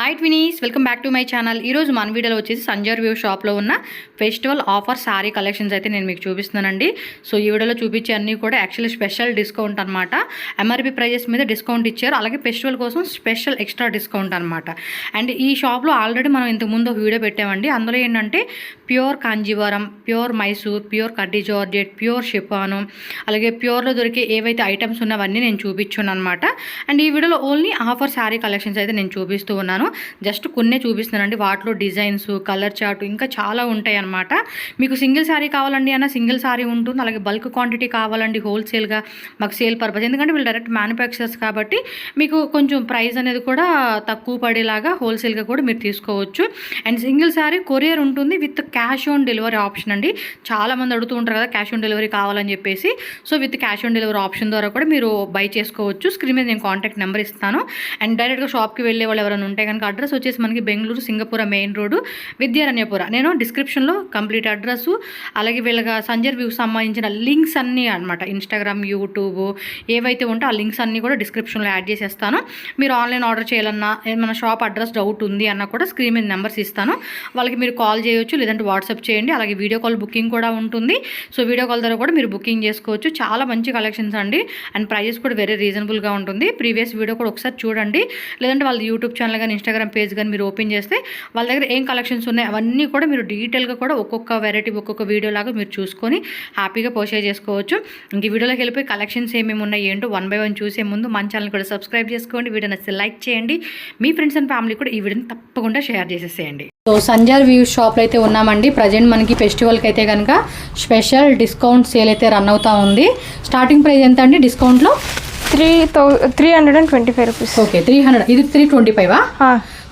Hi twinnies, welcome back to my channel. ఈరోజు మన వీడియోలో వచ్చేసి సంజర్ వ్యూ షాప్లో ఉన్న ఫెస్టివల్ ఆఫర్ శారీ కలెక్షన్స్ అయితే నేను మీకు చూపిస్తున్నానండి. సో ఈ వీడియోలో చూపించే అన్నీ కూడా యాక్చువల్లీ స్పెషల్ డిస్కౌంట్ అనమాట. ఎంఆర్పి ప్రైజెస్ మీద డిస్కౌంట్ ఇచ్చారు, అలాగే ఫెస్టివల్ కోసం స్పెషల్ ఎక్స్ట్రా డిస్కౌంట్ అనమాట. అండ్ ఈ షాప్లో ఆల్రెడీ మనం ఇంతకుముందు ఒక వీడియో పెట్టామండి. అందులో ఏంటంటే pure Kanjeevaram, pure Mysore, pure కడ్డీ జార్జెట్, ప్యూర్ షిఫాను, అలాగే ప్యూర్లో దొరికే ఏవైతే ఐటమ్స్ ఉన్నావన్నీ నేను చూపించాను అనమాట. అండ్ ఈ వీడియోలో ఓన్లీ ఆఫర్ శారీ కలెక్షన్స్ అయితే నేను చూపిస్తూ ఉన్నాను. జస్ట్ కొన్నే చూపిస్తున్నానండి. వాటిలో డిజైన్స్, కలర్ చార్ట్ ఇంకా చాలా ఉంటాయి అన్నమాట. మీకు సింగిల్ శారీ కావాలండి అన్న సింగిల్ శారీ ఉంటుంది, అలాగే బల్క్ క్వాంటిటీ కావాలండి హోల్సేల్గా మాకు సేల్ పర్పస్, ఎందుకంటే వీళ్ళు డైరెక్ట్ మ్యానుఫ్యాక్చరర్స్ కాబట్టి మీకు కొంచెం ప్రైస్ అనేది కూడా తక్కువ పడేలాగా హోల్సేల్గా కూడా మీరు తీసుకోవచ్చు. అండ్ సింగిల్ శారీ కొరియర్ ఉంటుంది with cash on delivery option అండి. చాలామంది అడుగుతూ ఉంటారు కదా క్యాష్ ఆన్ డెలివరీ కావాలని చెప్పేసి. So with cash on delivery option ద్వారా కూడా మీరు బై చేసుకోవచ్చు. స్క్రీన్ మీద నేను కాంటాక్ట్ నెంబర్ ఇస్తాను. అండ్ డైరెక్ట్గా షాప్కి వెళ్ళే వాళ్ళు ఎవరైనా ఉంటే కనుక అడ్రస్ వచ్చేసి మనకి బెంగళూరు సింగపూర మెయిన్ రోడ్డు విద్యారణ్యపుర. నేను డిస్క్రిప్షన్లో కంప్లీట్ అడ్రస్, అలాగే వీళ్ళగా సంజర్ వ్యూకి సంబంధించిన లింక్స్ అన్నీ అనమాట, ఇన్స్టాగ్రామ్, యూట్యూబ్ ఏవైతే ఉంటే ఆ లింక్స్ అన్నీ కూడా డిస్క్రిప్షన్లో యాడ్ చేసేస్తాను. మీరు ఆన్లైన్ ఆర్డర్ చేయాలన్నా, ఏమైనా షాప్ అడ్రస్ డౌట్ ఉంది అన్నా కూడా స్క్రీన్ మీద నెంబర్స్ ఇస్తాను, వాళ్ళకి మీరు కాల్ చేయొచ్చు, లేదంటే వాట్సాప్ చేయండి. అలాగే వీడియో కాల్ బుకింగ్ కూడా ఉంటుంది. సో వీడియో కాల్ ద్వారా కూడా మీరు బుకింగ్ చేసుకోవచ్చు. చాలా మంచి కలెక్షన్స్ అండి. అండ్ ప్రైజెస్ కూడా వెరీ రీజనబుల్గా ఉంటుంది. ప్రీవియస్ వీడియో కూడా ఒకసారి చూడండి, లేదంటే వాళ్ళ యూట్యూబ్ ఛానల్ కానీ ఇన్స్టాగ్రామ్ పేజ్ కానీ మీరు ఓపెన్ చేస్తే వాళ్ళ దగ్గర ఏం కలెక్షన్స్ ఉన్నాయి అవన్నీ కూడా మీరు డీటెయిల్గా కూడా ఒక్కొక్క వెరైటీ ఒక్కొక్క వీడియో లాగా మీరు చూసుకొని హ్యాపీగా పర్చేజ్ చేసుకోవచ్చు. ఇంక వీడియోలోకి వెళ్ళిపోయి కలెక్షన్స్ ఏమేమి ఉన్నాయి ఏంటో వన్ బై వన్ చూసే ముందు మన ఛానల్ కూడా సబ్స్క్రైబ్ చేసుకోండి. వీడియో నచ్చితే లైక్ చేయండి. మీ ఫ్రెండ్స్ అండ్ ఫ్యామిలీ కూడా ఈ వీడియోని తప్పకుండా షేర్ చేసేసేయండి. సో సంజర్ వ్యూ షాప్లో అయితే ఉన్నామండి. ప్రజెంట్ మనకి ఫెస్టివల్కి అయితే కనుక స్పెషల్ డిస్కౌంట్ సేల్ అయితే రన్ అవుతా ఉంది. స్టార్టింగ్ ప్రైస్ ఎంత అండి డిస్కౌంట్లో? 325 రూపీస్. ఓకే, 300. ఇది 325.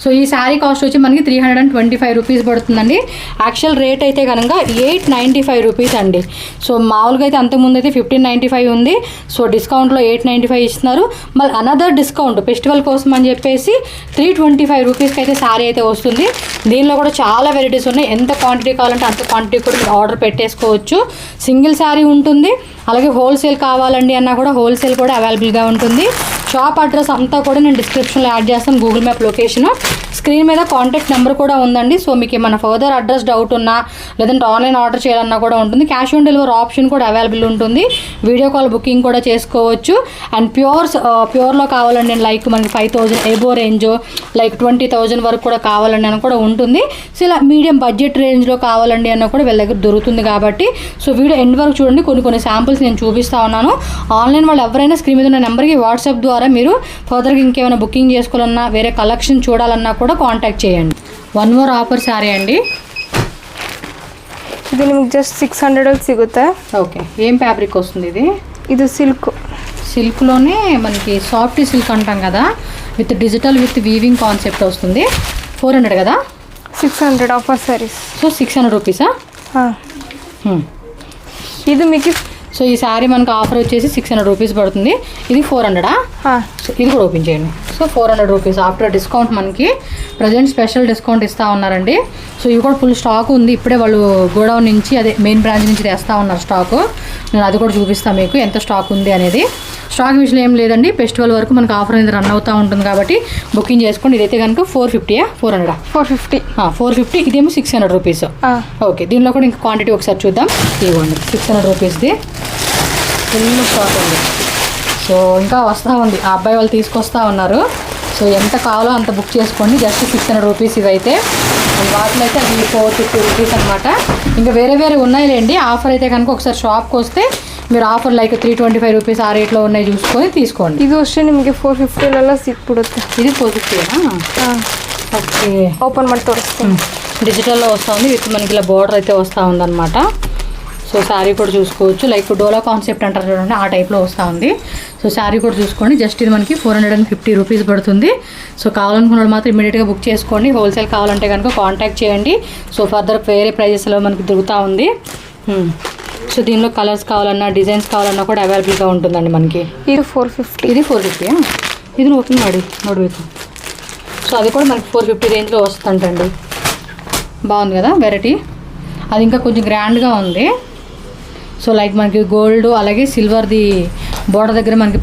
సో ఈ శారీ కాస్ట్ వచ్చి మనకి 325 రూపీస్ పడుతుందండి. యాక్చువల్ రేట్ అయితే కనుక 895 రూపీస్ అండి. సో మామూలుగా అయితే అంతకుముందు అయితే 1595 ఉంది. సో డిస్కౌంట్లో 895 ఇస్తున్నారు. మళ్ళీ అనదర్ డిస్కౌంట్ ఫెస్టివల్ కోసం అని చెప్పేసి 325 రూపీస్కి అయితే శారీ అయితే వస్తుంది. దీనిలో కూడా చాలా వెరైటీస్ ఉన్నాయి. ఎంత క్వాంటిటీ కావాలంటే అంత క్వాంటిటీ కూడా మీరు ఆర్డర్ పెట్టేసుకోవచ్చు. సింగిల్ శారీ ఉంటుంది, అలాగే హోల్సేల్ కావాలండి అన్నా కూడా హోల్సేల్ కూడా అవైలబుల్గా ఉంటుంది. షాప్ అడ్రస్ అంతా కూడా నేను డిస్క్రిప్షన్లో యాడ్ చేస్తాను, గూగుల్ మ్యాప్ లొకేషన్. స్క్రీన్ మీద కాంటాక్ట్ నెంబర్ కూడా ఉందండి. సో మీకు ఏమైనా ఫర్దర్ అడ్రస్ డౌట్ ఉన్నా, లేదంటే ఆన్లైన్ ఆర్డర్ చేయాలన్నా కూడా ఉంటుంది. క్యాష్ ఆన్ డెలివరీ ఆప్షన్ కూడా అవైలబుల్ ఉంటుంది. వీడియో కాల్ బుకింగ్ కూడా చేసుకోవచ్చు. అండ్ ప్యూర్లో కావాలండి లైక్ మనకి 5000 ఎబో రేంజ్, లైక్ 20,000 వరకు కూడా కావాలండి అని కూడా ఉంటుంది. సో ఇలా మీడియం బడ్జెట్ రేంజ్లో కావాలండి అన్న కూడా వీళ్ళ దగ్గర దొరుకుతుంది కాబట్టి సో వీడియో ఎండ్ వరకు చూడండి. కొన్ని శాంపుల్స్ నేను చూపిస్తూ ఉన్నాను. ఆన్లైన్ వాళ్ళు ఎవరైనా స్క్రీన్ మీద ఉన్న నెంబర్కి వాట్సాప్ ద్వారా మీరు ఫర్దర్గా ఇంకేమైనా బుకింగ్ చేసుకోవాలన్నా, వేరే కలెక్షన్ చూడాలన్నా కూడా కాంటాక్ట్ చేయండి. వన్ మోర్ ఆఫర్ శారీ అండి. ఇది ನಿಮಗೆ జస్ట్ 600 సిಗುತ್ತೆ. ఓకే, ఏం ఫ్యాబ్రిక్ వస్తుంది ఇది? ఇది సిల్క్లోనే మనకి సాఫ్ట్ సిల్క్ అంటాం కదా, with digital with weaving concept వస్తుంది. 400 కదా? 600 ఆఫర్ సారీస్. సో 600 రూపీసా? ఇది మీకు సో ఈ శారీ మనకు ఆఫర్ వచ్చేసి 600 రూపీస్ పడుతుంది. ఇది 400. సో ఇది కూడా ఓపెన్ చేయండి. సో 400 రూపీస్ ఆఫ్టర్ డిస్కౌంట్ మనకి ప్రజెంట్ స్పెషల్ డిస్కౌంట్ ఇస్తూ ఉన్నారండి. సో ఇవి కూడా ఫుల్ స్టాక్ ఉంది. ఇప్పుడే వాళ్ళు గోడౌన్ నుంచి, అదే మెయిన్ బ్రాంచ్ నుంచి తెస్తూ ఉన్నారు స్టాకు. నేను అది కూడా చూపిస్తాను మీకు ఎంత స్టాక్ ఉంది అనేది. స్టాక్ విషయం ఏం లేదండి, ఫెస్టివల్ వరకు మనకు ఆఫర్ అనేది రన్ అవుతూ ఉంటుంది కాబట్టి బుకింగ్ చేసుకోండి. ఇదైతే కనుక 450. 450. ఇదేమో 600 రూపీస్. ఓకే, దీనిలో కూడా ఇంకా క్వాంటిటీ ఒకసారి చూద్దాం. ఇవ్వండి 600 రూపీస్ది ఫుల్ స్టాక్ ఉంది. సో ఇంకా వస్తూ ఉంది, ఆ అబ్బాయి వాళ్ళు తీసుకొస్తూ ఉన్నారు. సో ఎంత కావాలో అంత బుక్ చేసుకోండి. జస్ట్ 600 రూపీస్ ఇవైతే. వాటిలో అయితే అది 450 రూపీస్ అనమాట. ఇంకా వేరే ఉన్నాయిలేండి. ఆఫర్ అయితే కనుక ఒకసారి షాప్కి వస్తే మీరు ఆఫర్ లైక్ 325 రూపీస్ ఆ రేట్లో ఉన్నాయి చూసుకొని తీసుకోండి. ఇది వచ్చి ನಿಮಗೆ 450 ಸಿಕ್ಬಿಡುತ್ತೆ. ఇది 450. ఓకే, ఓపెన్ ಮಾಡಿ ತೋರಿಸ್ತೀನಿ. డిజిటల్లో వస్తుంది విత్ మనకి ఇలా బోర్డర్ అయితే వస్తూ ఉందన్నమాట. సో శారీ కూడా చూసుకోవచ్చు, లైక్ డోలా కాన్సెప్ట్ అంటారు చూడండి, ఆ టైప్లో వస్తూ ఉంది. సో శారీ కూడా చూసుకోండి. జస్ట్ ఇది మనకి 450 రూపీస్ పడుతుంది. సో కావాలనుకున్న మాత్రం ఇమీడియట్గా బుక్ చేసుకోండి. హోల్సేల్ కావాలంటే కనుక కాంటాక్ట్ చేయండి. సో ఫర్దర్ వేరే ప్రైజెస్లో మనకి దొరుకుతూ ఉంది. సో దీనిలో కలర్స్ కావాలన్నా, డిజైన్స్ కావాలన్నా కూడా అవైలబుల్గా ఉంటుందండి మనకి. ఇది 450. ఇది 450. ఇది ఓపెన్ ಮಾಡಿ ನೋಡಬೇಕು. సో అది కూడా మనకి 450 రేంజ్లో వస్తుందండి. బాగుంది కదా వెరైటీ. అది ఇంకా కొంచెం గ్రాండ్గా ఉంది. సో లైక్ మనకి గోల్డ్ అలాగే సిల్వర్ది బోర్డర్ దగ్గర మనకి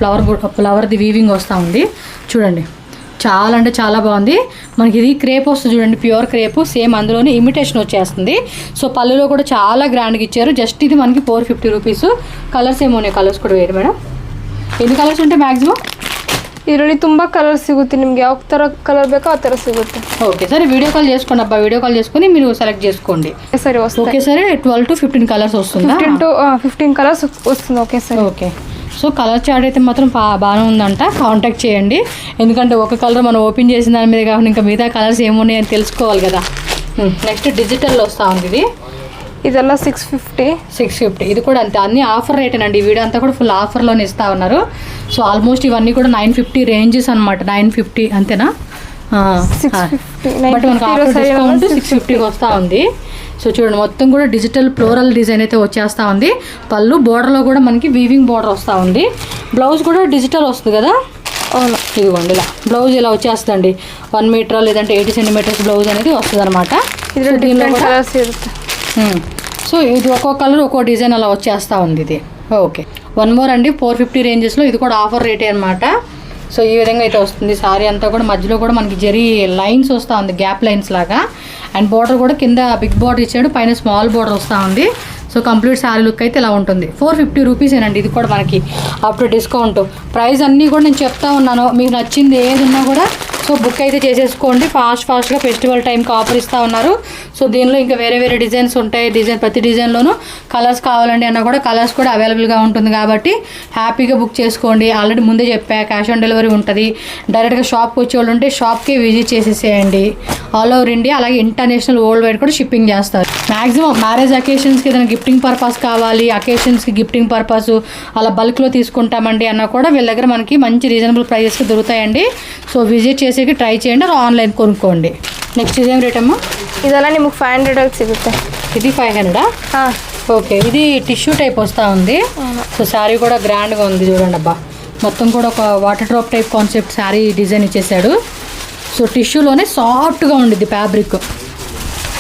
ఫ్లవర్ది వీవింగ్ వస్తూ ఉంది చూడండి. చాలా అంటే చాలా బాగుంది. మనకి ఇది క్రేప్ వస్తుంది చూడండి, ప్యూర్ క్రేప్, సేమ్ అందులోనే ఇమిటేషన్ వచ్చేస్తుంది. సో పళ్ళులో కూడా చాలా గ్రాండ్గా ఇచ్చారు. జస్ట్ ఇది మనకి 450 రూపీస్. కలర్స్ ఏమో ఉన్నాయి, కలర్స్ కూడా వేరు మేడం. ఎన్ని ಕಲರ್ಸ್ ಉಂಟು ಮ್ಯಾಕ್ಸಿಮಮ್? ಇದರಲ್ಲಿ ತುಂಬ ಕಲರ್ ಸಿಗುತ್ತೆ ನಿಮಗೆ, ಯಾವ ಥರ ಕಲರ್ ಬೇಕೋ ಆ ಥರ ಸಿಗುತ್ತೆ. ఓకే సరే, వీడియో కాల్ చేసుకోండి అబ్బా, వీడియో కాల్ చేసుకొని మీరు సెలెక్ట్ చేసుకోండి. సరే వస్తుంది. ఓకే సరే, 12 to 15 కలర్స్ వస్తుందా? 15 కలర్స్ వస్తుంది. ఓకే సరే. ఓకే, సో కలర్ చార్ట్ అయితే మాత్రం బాగానే ఉందంట. కాంటాక్ట్ చేయండి, ఎందుకంటే ఒక కలర్ మనం ఓపెన్ చేసిన దాని మీద కాకుండా ఇంకా మిగతా కలర్స్ ఏమున్నాయని తెలుసుకోవాలి కదా. నెక్స్ట్ డిజిటల్లో వస్తూ ఉంది ఇది. ಇದೆಲ್ಲ 650. ఇది కూడా అంతే, అన్ని ఆఫర్ రేట్ అండి. ఈ వీడియో అంతా కూడా ఫుల్ ఆఫర్లోనే ఇస్తా ఉన్నారు. సో ఆల్మోస్ట్ ఇవన్నీ కూడా 950 రేంజెస్ అనమాట. 950 అంతేనా? 650. బట్ మనకు ఆఫర్ డిస్కౌంట్ 650కి వస్తూ ఉంది. సో చూడండి, మొత్తం కూడా డిజిటల్ ఫ్లోరల్ డిజైన్ అయితే వచ్చేస్తూ ఉంది. పళ్ళు బోర్డర్లో కూడా మనకి వీవింగ్ బోర్డర్ వస్తూ ఉంది. బ్లౌజ్ కూడా డిజిటల్ వస్తుంది కదా. అవును, ఇదిగోండి ఇలా బ్లౌజ్ ఇలా వచ్చేస్తుందండి. 1 మీటర్ లేదంటే 80 సెంటీమీటర్స్ బ్లౌజ్ అనేది వస్తుంది అనమాట. దీనిలో కలర్స్ ఇರುತ್ತೆ. సో ఇది ఒక్కో కలర్ ఒక్కో డిజైన్ అలా వచ్చేస్తూ ఉంది ఇది. ఓకే, 1 మోర్ అండి, 450 రేంజెస్లో ఇది కూడా ఆఫర్ రేటే అనమాట. సో ఈ విధంగా అయితే వస్తుంది. సారీ అంతా కూడా మధ్యలో కూడా మనకి జరీ లైన్స్ వస్తూ ఉంది, గ్యాప్ లైన్స్ లాగా. అండ్ బార్డర్ కూడా కింద బిగ్ బార్డర్ ఇచ్చాడు, పైన స్మాల్ బార్డర్ వస్తూ ఉంది. సో కంప్లీట్ సారీ లుక్ అయితే ఇలా ఉంటుంది. 450 రూపీసేనండి ఇది కూడా మనకి ఆఫ్టర్ డిస్కౌంట్. ప్రైస్ అన్నీ కూడా నేను చెప్తా ఉన్నాను, మీకు నచ్చింది ఏది ఉన్నా కూడా సో బుక్ అయితే చేసేసుకోండి. ఫాస్ట్గా ఫెస్టివల్ టైంకి ఆఫర్ ఇస్తూ ఉన్నారు. సో దీనిలో ఇంకా వేరే వేరే డిజైన్స్ ఉంటాయి. ప్రతి డిజైన్లోనూ కలర్స్ కావాలండి అన్న కూడా కలర్స్ కూడా అవైలబుల్గా ఉంటుంది కాబట్టి హ్యాపీగా బుక్ చేసుకోండి. ఆల్రెడీ ముందే చెప్పా, క్యాష్ ఆన్ డెలివరీ ఉంటుంది. డైరెక్ట్గా షాప్కి వచ్చేవాళ్ళు ఉంటే షాప్కి విజిట్ చేసేసేయండి. ఆల్ ఓవర్ ఇండియా, అలాగే ఇంటర్నేషనల్ వరల్డ్ వైడ్ కూడా షిప్పింగ్ చేస్తారు. మ్యాక్సిమం మ్యారేజ్ అకేషన్స్కి ఏదైనా గిఫ్టింగ్ పర్పస్ కావాలి, అకేషన్స్కి గిఫ్టింగ్ పర్పస్ అలా బల్క్లో తీసుకుంటామండి అన్న కూడా వీళ్ళ దగ్గర మనకి మంచి రీజనబుల్ ప్రైజెస్కి దొరుకుతాయండి. సో విజిట్ చేసేకి ట్రై చేయండి, ఆన్లైన్ కొనుక్కోండి. నెక్స్ట్ ఇదేం రేట్ అమ్మా? ಇದೆಲ್ಲ ನಿಮಗೆ 500 ಸಿಗುತ್ತೆ. ఇది 500. ఓకే, ఇది టిష్యూ టైప్ వస్తూ ఉంది. సో శారీ కూడా గ్రాండ్గా ఉంది చూడండి అబ్బా. మొత్తం కూడా ఒక water drop type concept sari design ఇచ్చేసాడు. సో టిష్యూలోనే సాఫ్ట్గా ఉండిద్ది ఫ్యాబ్రిక్,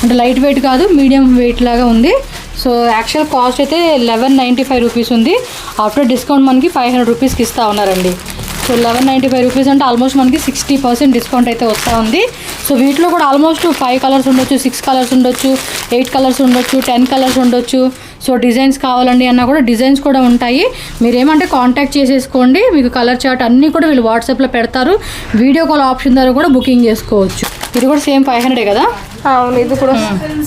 అంటే లైట్ వెయిట్ కాదు, మీడియం వెయిట్ లాగా ఉంది. సో యాక్చువల్ కాస్ట్ అయితే 1195 రూపీస్ ఉంది. ఆఫ్టర్ డిస్కౌంట్ మనకి 500 రూపీస్కి ఇస్తూ ఉన్నారండి. సో 1195 రూపీస్ అంటే ఆల్మోస్ట్ మనకి 60% డిస్కౌంట్ అయితే వస్తూ ఉంది. సో వీటిలో కూడా ఆల్మోస్ట్ 5 కలర్స్ ఉండొచ్చు, 6 కలర్స్ ఉండొచ్చు, 8 కలర్స్ ఉండొచ్చు, 10 కలర్స్ ఉండొచ్చు. సో డిజైన్స్ కావాలండి అన్నా కూడా డిజైన్స్ కూడా ఉంటాయి. మీరేమంటే కాంటాక్ట్ చేసేసుకోండి, మీకు కలర్ చార్ట్ అన్నీ కూడా వీళ్ళు వాట్సాప్లో పెడతారు. వీడియో కాల్ ఆప్షన్ ద్వారా కూడా బుకింగ్ చేసుకోవచ్చు. ఇది కూడా సేమ్ 500 కదా? అవును, ఇది కూడా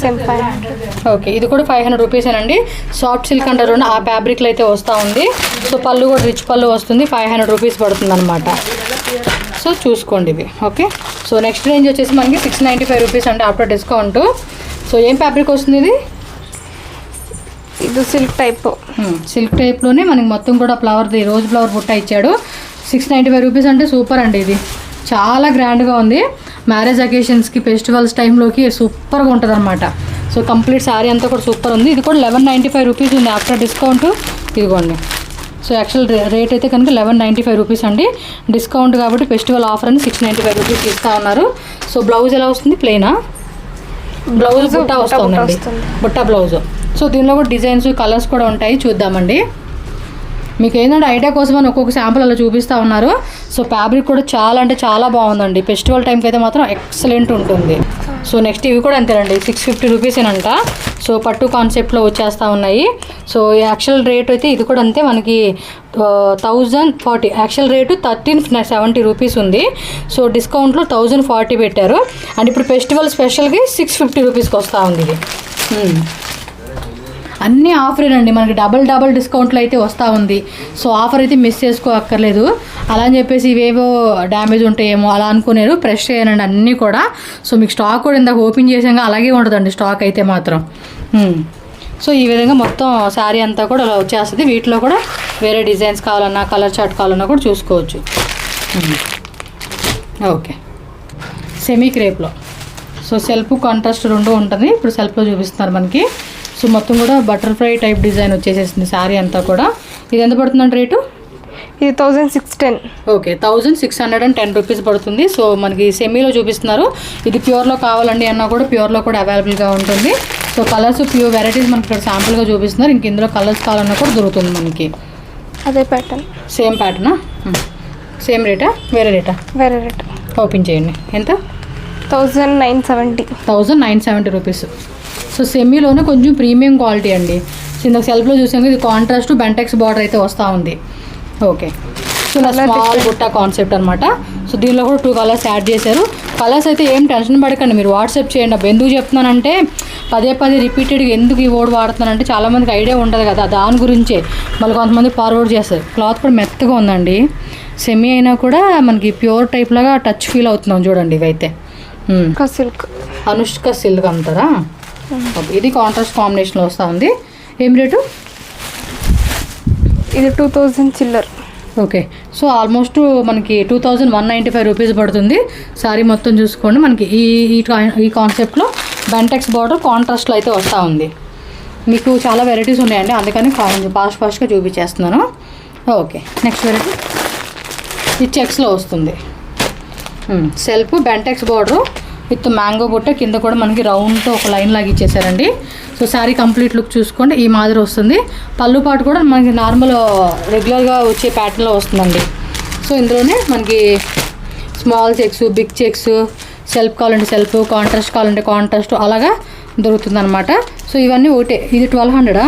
సేమ్ 500. ఓకే, ఇది కూడా 500 రూపీసేనండి. సాఫ్ట్ సిల్క్ అంటారు ఆ ఫ్యాబ్రిక్లో అయితే వస్తూ ఉంది. సో పళ్ళు కూడా రిచ్ పళ్ళు వస్తుంది, 500 రూపీస్ పడుతుంది అనమాట. సో చూసుకోండి ఇవి. ఓకే, సో నెక్స్ట్ రేంజ్ వచ్చేసి మనకి 695 రూపీస్ అంటే ఆఫ్టర్ డిస్కౌంట్. సో ఏం ఫ్యాబ్రిక్ వస్తుంది ఇది? ఇది సిల్క్ టైప్లోనే మనకి మొత్తం కూడా ఫ్లవర్ది రోజ్ ఫ్లవర్ బుట్ట ఇచ్చాడు. 695 రూపీస్ అంటే సూపర్ అండి. ఇది చాలా గ్రాండ్గా ఉంది. మ్యారేజ్ అకేషన్స్కి, ఫెస్టివల్స్ టైంలోకి సూపర్గా ఉంటుంది అనమాట. సో కంప్లీట్ శారీ అంతా కూడా సూపర్ ఉంది. ఇది కూడా 1195 రూపీస్ ఉంది ఆఫ్టర్ డిస్కౌంట్. ఇదిగోండి, సో యాక్చువల్ రేట్ అయితే కనుక 1195 రూపీస్ అండి. డిస్కౌంట్ కాబట్టి ఫెస్టివల్ ఆఫర్ అని 695 రూపీస్ ఇస్తూ ఉన్నారు. సో బ్లౌజ్ ఎలా వస్తుంది? ప్లెయినా? బ్లౌజ్ బుట్ట వస్తుందండి, బుట్ట బ్లౌజ్. సో దీనిలో కూడా డిజైన్స్, కలర్స్ కూడా ఉంటాయి, చూద్దామండి. మీకు ఏంటంటే ఐడియా కోసం అని ఒక్కొక్క శాంపుల్ అలా చూపిస్తూ ఉన్నారు. సో ఫ్యాబ్రిక్ కూడా చాలా అంటే చాలా బాగుందండి. ఫెస్టివల్ టైంకి అయితే మాత్రం ఎక్సలెంట్ ఉంటుంది. సో నెక్స్ట్ ఇవి కూడా అంతేనండి, 650 రూపీసేనంట. సో పట్టు కాన్సెప్ట్లో వచ్చేస్తూ ఉన్నాయి. సో యాక్చువల్ రేట్ అయితే ఇది కూడా అంతే మనకి 1040. యాక్చువల్ రేటు 1370 రూపీస్ ఉంది. సో డిస్కౌంట్లో 1040 పెట్టారు. అండ్ ఇప్పుడు ఫెస్టివల్ స్పెషల్కి 650 రూపీస్కి వస్తూ ఉంది ఇది. అన్నీ ఆఫరేనండి, మనకి డబల్ డిస్కౌంట్లో అయితే వస్తూ ఉంది. సో ఆఫర్ అయితే మిస్ చేసుకోక్కర్లేదు. అలా అని చెప్పేసి ఇవేవో డ్యామేజ్ ఉంటాయేమో అలా అనుకునేరు. ఫ్రెష్ అయ్యానండి అన్నీ కూడా. సో మీకు స్టాక్ కూడా ఇందాక ఓపెన్ చేసాక అలాగే ఉంటుందండి స్టాక్ అయితే మాత్రం. సో ఈ విధంగా మొత్తం శారీ అంతా కూడా అలా వచ్చేస్తుంది. వీటిలో కూడా వేరే డిజైన్స్ కావాలన్నా, కలర్ చార్ట్ కావాలన్నా కూడా చూసుకోవచ్చు. ఓకే, సెమీ క్రేప్లో. సో సెల్ఫ్ కాంట్రాస్ట్ రెండు ఉంటుంది. ఇప్పుడు సెల్ఫ్లో చూపిస్తున్నారు మనకి. సో మొత్తం కూడా బటర్ఫ్లై టైప్ డిజైన్ వచ్చేసేసింది శారీ అంతా కూడా. ఇది ఎంత పడుతుందండి రేటు? ఇది 1610. ఓకే, 1610 రూపీస్ పడుతుంది. సో మనకి సెమీలో చూపిస్తున్నారు. ఇది ప్యూర్లో కావాలండి అన్నా కూడా ప్యూర్లో కూడా అవైలబుల్గా ఉంటుంది. సో కలర్స్ ప్యూర్ వెరైటీస్ మనకి ఇక్కడ శాంపుల్గా చూపిస్తున్నారు. ఇంక ఇందులో కలర్స్ కావాలన్నా కూడా దొరుకుతుంది మనకి. అదే ప్యాటర్న్, సేమ్ ప్యాటర్నా? సేమ్ రేటా? వేరే రేటా? వేరే రేట్. ఓపెన్ చేయండి. ఎంత? 1970. 1970 రూపీస్. సో సెమీలోనే కొంచెం ప్రీమియం క్వాలిటీ అండి. సో ఇందాక సెల్ఫ్లో చూసాము, ఇది కాంట్రాస్ట్ బెంటెక్స్ బార్డర్ అయితే వస్తూ ఉంది. ఓకే, సో ఇలా స్మాల్ బుట్ట కాన్సెప్ట్ అనమాట. సో దీనిలో కూడా 2 కలర్స్ యాడ్ చేశారు. కలర్స్ అయితే ఏం టెన్షన్ పడకండి, మీరు వాట్సాప్ చేయండి. అబ్బా ఎందుకు చెప్తున్నానంటే పదే రిపీటెడ్గా ఎందుకు ఈ వర్డ్ వాడుతున్నానంటే చాలామందికి ఐడియా ఉండదు కదా, దాని గురించే మళ్ళీ కొంతమంది ఫార్వర్డ్ చేస్తారు. క్లాత్ కూడా మెత్తగా ఉందండి. సెమీ అయినా కూడా మనకి ప్యూర్ టైప్ లాగా టచ్ ఫీల్ అవుతున్నాం చూడండి. ఇవైతే సిల్క్, అనుష్క సిల్క్ అంటారా? ఇది కాంట్రాస్ట్ కాంబినేషన్లో వస్తూ ఉంది. ఏం రేటు? ఇది 2000 చిల్లర్. ఓకే, సో ఆల్మోస్ట్ మనకి 2195 రూపీస్ పడుతుంది. సారీ మొత్తం చూసుకోండి. మనకి ఈ కాన్సెప్ట్లో బెంటెక్స్ బార్డర్ కాంట్రాస్ట్లో అయితే వస్తూ ఉంది. మీకు చాలా వెరైటీస్ ఉన్నాయండి, అందుకని కొంచెం ఫాస్ట్గా చూపించేస్తున్నాను. ఓకే, నెక్స్ట్ వెరైటీ ఇది చెక్స్లో వస్తుంది. Self Bentex border with mango బుట్ట, కింద కూడా మనకి రౌండ్తో ఒక లైన్ లాగా ఇచ్చేసారండి. సో శారీ కంప్లీట్ లుక్ చూసుకోండి, ఈ మాదిరి వస్తుంది. పళ్ళు పాటు కూడా మనకి నార్మల్ రెగ్యులర్గా వచ్చే ప్యాటర్న్లో వస్తుందండి. సో ఇందులోనే మనకి small checks, big checks, self కావాలంటే సెల్ఫ్, కాంట్రాస్ట్ కావాలంటే కాంట్రాస్ట్ అలాగా దొరుకుతుంది అనమాట. సో ఇవన్నీ ఒకటే. ఇది 1200.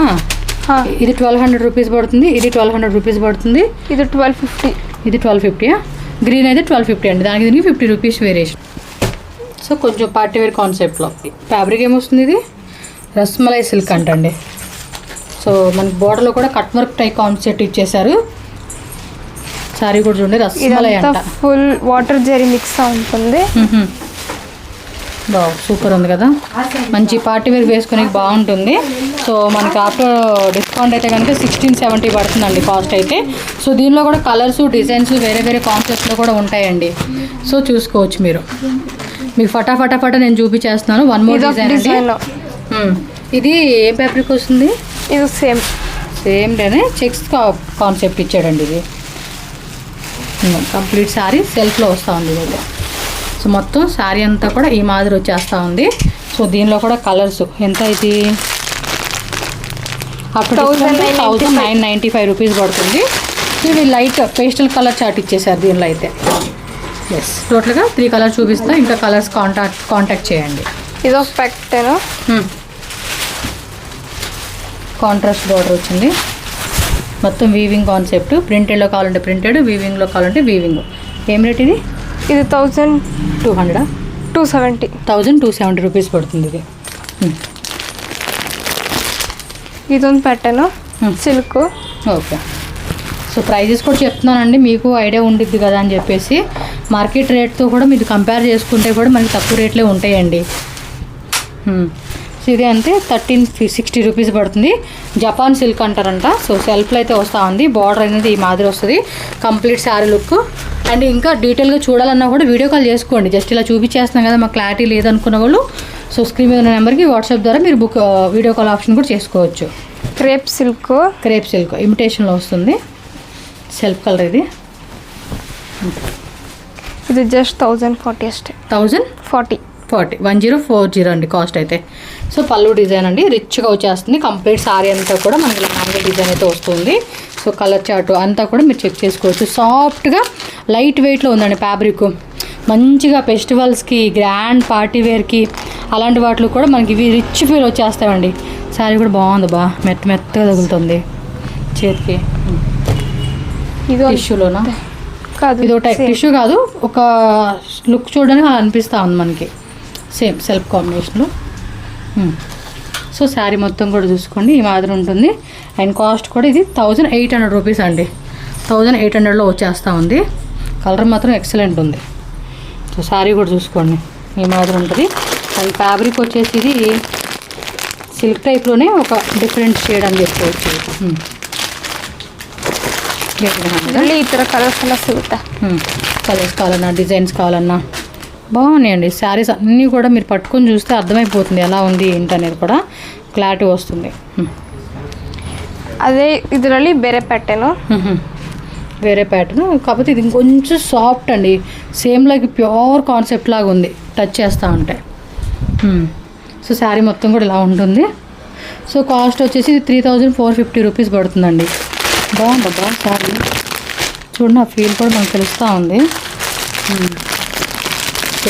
ఇది 1200 రూపీస్ పడుతుంది. ఇది 1200 రూపీస్ పడుతుంది. ఇది 1250. ఇది 1250. గ్రీన్ అయితే 1250 అండి. దానికి దీనికి 50 రూపీస్ వేరియేషన్. సో కొంచెం పార్టీ వేర్ కాన్సెప్ట్లో ఫ్యాబ్రిక్ ఏమొస్తుంది, ఇది రస్మలై సిల్క్ అంటండి. సో మనకి బోర్డర్లో కూడా కట్ వర్క్ టైప్ కాన్సెప్ట్ ఇచ్చేసారు. సారీ కూడా చూడండి, రస్మలై అంట. ఫుల్ వాటర్ జెరీ మిక్స్ ఉంటుంది. బాగు సూపర్ ఉంది కదా, మంచి పార్టీ వేర్ వేసుకునే బాగుంటుంది. సో మనకి ఆఫ్టర్ డిస్కౌంట్ అయితే కనుక 1670 పడుతుందండి కాస్ట్ అయితే. సో దీనిలో కూడా కలర్స్, డిజైన్స్ వేరే కాన్సెప్ట్లో కూడా ఉంటాయండి. సో చూసుకోవచ్చు మీరు. మీకు ఫటాఫట నేను చూపించేస్తున్నాను. వన్ మోర్ డిజైన్ అండి. ఇది ఏ ఫ్యాబ్రిక్ వస్తుంది? ఇది సేమ్ డేనే చెక్స్ కాన్సెప్ట్ ఇచ్చాడండి. ఇది కంప్లీట్ శారీ సెల్ఫ్లో వస్తూ ఉంది ఇది. సో మొత్తం శారీ అంతా కూడా ఈ మాదిరి వచ్చేస్తూ ఉంది. సో దీనిలో కూడా కలర్స్ ఎంత, ఇది 1995 రూపీస్ పడుతుంది. ఇది లైట్ పేస్టల్ కలర్ చార్ట్ ఇచ్చేసారు దీనిలో అయితే. ఎస్, టోటల్గా 3 కలర్స్ చూపిస్తా. ఇంకా కలర్స్ కాంటాక్ట్ చేయండి. ఇది ఒక ప్యాటర్న్, కాంట్రాస్ట్ బార్డర్ వచ్చింది. మొత్తం వీవింగ్ కాన్సెప్ట్. ప్రింటెడ్లో కావాలంటే ప్రింటెడ్, వీవింగ్లో కావాలంటే వీవింగ్. ఏం రేట్ ఇది? ఇది 1200. 1270 రూపీస్ పడుతుంది ఇది. ఇదొంది pattern silk. Okay, so prices కూడా చెప్తున్నానండి, మీకు ఐడియా ఉండిద్ది కదా అని చెప్పేసి. మార్కెట్ రేట్తో కూడా మీరు కంపేర్ చేసుకుంటే కూడా మనకి తక్కువ రేట్లే ఉంటాయండి. సో ఇదే అంతే 1360 రూపీస్ పడుతుంది. జపాన్ సిల్క్ అంటారంట. సో సెల్ఫ్లో అయితే వస్తూ ఉంది. బార్డర్ అనేది ఈ మాదిరి వస్తుంది. Complete sari look. అండ్ ఇంకా డీటెయిల్గా చూడాలన్నా కూడా వీడియో కాల్ చేసుకోండి. జస్ట్ ఇలా చూపించేస్తున్నాం కదా, మాకు క్లారిటీ లేదనుకున్న వాళ్ళు సో స్క్రీన్ మీద ఉన్న నెంబర్కి వాట్సాప్ ద్వారా మీరు వీడియో కాల్ ఆప్షన్ కూడా చేసుకోవచ్చు. క్రేప్ సిల్క్ ఇమిటేషన్లో వస్తుంది. సెల్ఫ్ కలర్ ఇది. ఇది జస్ట్ 1040 అಷ್ಟೇ. 1040 అండి కాస్ట్ అయితే. సో పళ్ళు డిజైన్ అండి, రిచ్గా వచ్చేస్తుంది. కంప్లీట్ సారీ అంతా కూడా మనకి మ్యాంగో డిజైన్ అయితే వస్తుంది. సో కలర్ చార్ట్ అంతా కూడా మీరు చెక్ చేసుకోవచ్చు. సాఫ్ట్గా లైట్ వెయిట్లో ఉందండి ఫ్యాబ్రిక్. మంచిగా ఫెస్టివల్స్కి, గ్రాండ్ పార్టీ వేర్కి అలాంటి వాటిలో కూడా మనకి ఇవి రిచ్ ఫీల్ వచ్చేస్తాయండి. శారీ కూడా బాగుంది, మెత్తగా తగులుతుంది చేతికి. ఇది టిష్యూలోనా కాదు, ఇది ఒక టిష్యూ కాదు, ఒక లుక్ చూడడానికి అలా అనిపిస్తూ ఉంది మనకి. సేమ్ సెల్ఫ్ కాంబినేషన్లో. సో శారీ మొత్తం కూడా చూసుకోండి ఈ మాదిరి ఉంటుంది. అండ్ కాస్ట్ కూడా ఇది 1800 రూపీస్ అండి. 1800లో వచ్చేస్తూ ఉంది. కలర్ మాత్రం ఎక్సలెంట్ ఉంది. సో శారీ కూడా చూసుకోండి ఈ మాదిరి ఉంటుంది. అండ్ ఫ్యాబ్రిక్ వచ్చేసి ఇది సిల్క్ టైప్లోనే ఒక డిఫరెంట్ షేడ్ అని చెప్పుకోవచ్చు. ಈ ಥರ ಕಲರ್ಸ್ ಎಲ್ಲ ಸಿಗುತ್ತೆ. కలర్స్ కావాలన్నా, డిజైన్స్ కావాలన్నా బాగున్నాయండి. శారీస్ అన్నీ కూడా మీరు పట్టుకొని చూస్తే అర్థమైపోతుంది ఎలా ఉంది ఏంటనేది కూడా క్లారిటీ వస్తుంది. అదే ಇದರಲ್ಲಿ ಬೇರೆ ప్యాటర్న్, కాకపోతే ఇది ఇంకొంచెం సాఫ్ట్ అండి. సేమ్ లైక్ ప్యూర్ కాన్సెప్ట్ లాగా ఉంది టచ్ చేస్తూ ఉంటే. సో శారీ మొత్తం కూడా ఇలా ఉంటుంది. సో కాస్ట్ వచ్చేసి 3450 రూపీస్ పడుతుందండి. బాగుందబ్బా శారీ చూడండి, ఆ ఫీల్ కూడా మనకు తెలుస్తూ ఉంది.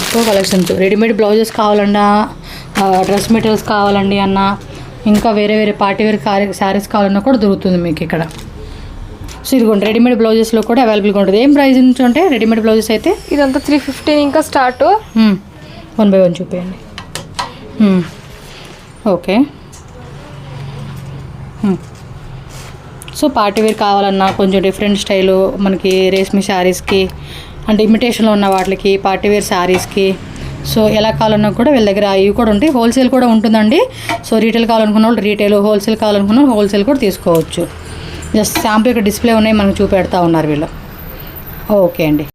ఎక్కువ కలెక్షన్స్ రెడీమేడ్ బ్లౌజెస్ కావాలన్నా డ్రెస్ మెటీరియల్స్ కావాలండి అన్న ఇంకా వేరే వేరే పార్టీ వేర్ శారీస్ కావాలన్నా కూడా దొరుకుతుంది మీకు ఇక్కడ. సో ఇదిగోండి రెడీమేడ్ బ్లౌజెస్లో కూడా అవైలబుల్గా ఉంటుంది. ఏం ప్రైస్ నుంచి అంటే రెడీమేడ్ బ్లౌజెస్ అయితే ఇదంతా 315 ఇంకా స్టార్ట్. 1 by 1 చూపించండి. ఓకే. సో పార్టీ వేర్ కావాలన్నా కొంచెం డిఫరెంట్ స్టైలు మనకి రేష్మి శారీస్కి అంటే ఇమిటేషన్లో ఉన్న వాటికి పార్టీ వేర్ శారీస్కి సో ఎలా కావాలన్నా కూడా వీళ్ళ దగ్గర ఇవి కూడా ఉంటాయి. హోల్సేల్ కూడా ఉంటుందండి. సో రీటైల్ కావాలనుకున్న వాళ్ళు రీటైల్, హోల్సేల్ కావాలనుకున్న వాళ్ళు హోల్సేల్ కూడా తీసుకోవచ్చు. జస్ట్ శాంపుల్ ఇక్కడ డిస్ప్లే ఉన్నాయి మనకు చూపెడతా ఉన్నారు వీళ్ళు. ఓకే అండి.